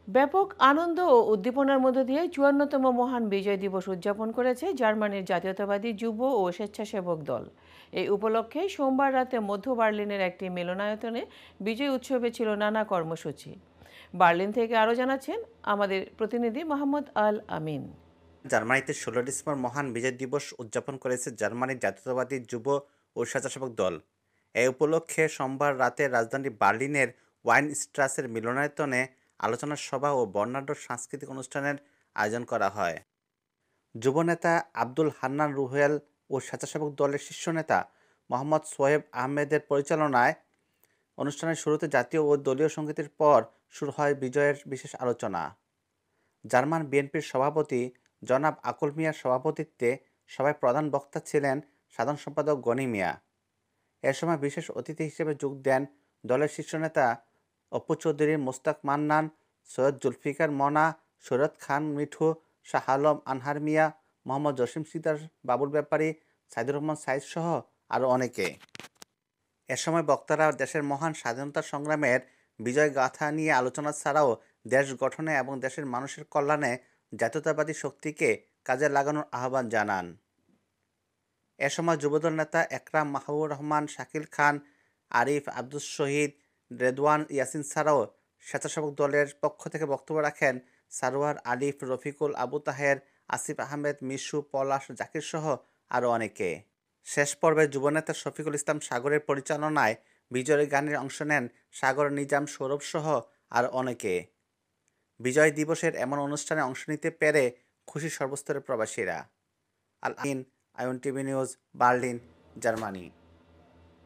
ব্যাপক আনন্দ ও উদ্দীপনার মধ্য দিয়ে ৫৪তম মহান বিজয় দিবস উদযাপন করেছে জার্মানির জাতীয়তাবাদী যুব ও স্বেচ্ছাসেবক দল। এই উপলক্ষে সোমবার রাতে মধ্য বার্লিনের একটি মিলনায়তনে বিজয় উৎসবে ছিল নানা কর্মসূচি। বার্লিন থেকে আরও জানাচ্ছেন আমাদের প্রতিনিধি মোহাম্মদ আল আমিন। জার্মানিতে ১৬ ডিসেম্বর মহান বিজয় দিবস উদযাপন করেছে জার্মানির জাতীয়তাবাদী যুব ও স্বেচ্ছাসেবক দল। এই উপলক্ষে সোমবার রাতে রাজধানী বার্লিনের ওয়াইনস্ট্রাসের মিলনায়তনে আলোচনা সভা ও বর্ণাঢ্য সাংস্কৃতিক অনুষ্ঠানের আয়োজন করা হয়। যুবনেতা আব্দুল হান্নান রুহেল ও স্বেচ্ছাসেবক দলের শীর্ষ নেতা মোহাম্মদ সোহেব আহমেদের পরিচালনায় অনুষ্ঠানের শুরুতে জাতীয় ও দলীয় সঙ্গীতের পর শুরু হয় বিজয়ের বিশেষ আলোচনা। জার্মান বিএনপির সভাপতি জনাব আকুল মিয়ার সভাপতিত্বে সভায় প্রধান বক্তা ছিলেন সাধারণ সম্পাদক গনি মিয়া। এ সময় বিশেষ অতিথি হিসেবে যোগ দেন দলের শীর্ষ নেতা অপু চৌধুরী, মোস্তাক মান্নান, সৈয়দ জুলফিকার মনা, সৈয়দ খান মিঠু, শাহ আলম আনহার মিয়া, মোহাম্মদ জসিম সিকদার, বাবুল ব্যাপারী, সাইদুর রহমান সাইদ সহ আরও অনেকে। এ সময় বক্তারা দেশের মহান স্বাধীনতা সংগ্রামের বিজয় গাথা নিয়ে আলোচনা ছাড়াও দেশ গঠনে এবং দেশের মানুষের কল্যাণে জাতীয়তাবাদী শক্তিকে কাজে লাগানোর আহ্বান জানান। এ সময় যুবদল নেতা একরাম মাহবুবুর রহমান, শাকিল খান, আরিফ, আব্দুস শহীদ, রেদওয়ান ইয়াসিন ছাড়াও স্বেচ্ছাসেবক দলের পক্ষ থেকে বক্তব্য রাখেন সারোয়ার, আলিফ, রফিকুল, আবু তাহের, আসিফ আহমেদ, মিশু, পলাশ, জাকির সহ আরও অনেকে। শেষ পর্বে যুবনেতা শফিকুল ইসলাম সাগরের পরিচালনায় বিজয়ের গানের অংশ নেন সাগর, নিজাম, সৌরভ সহ আর অনেকে। বিজয় দিবসের এমন অনুষ্ঠানে অংশ নিতে পেরে খুশি সর্বস্তরের প্রবাসীরা। আল আমিন, আয়ন টিভি নিউজ, বার্লিন, জার্মানি।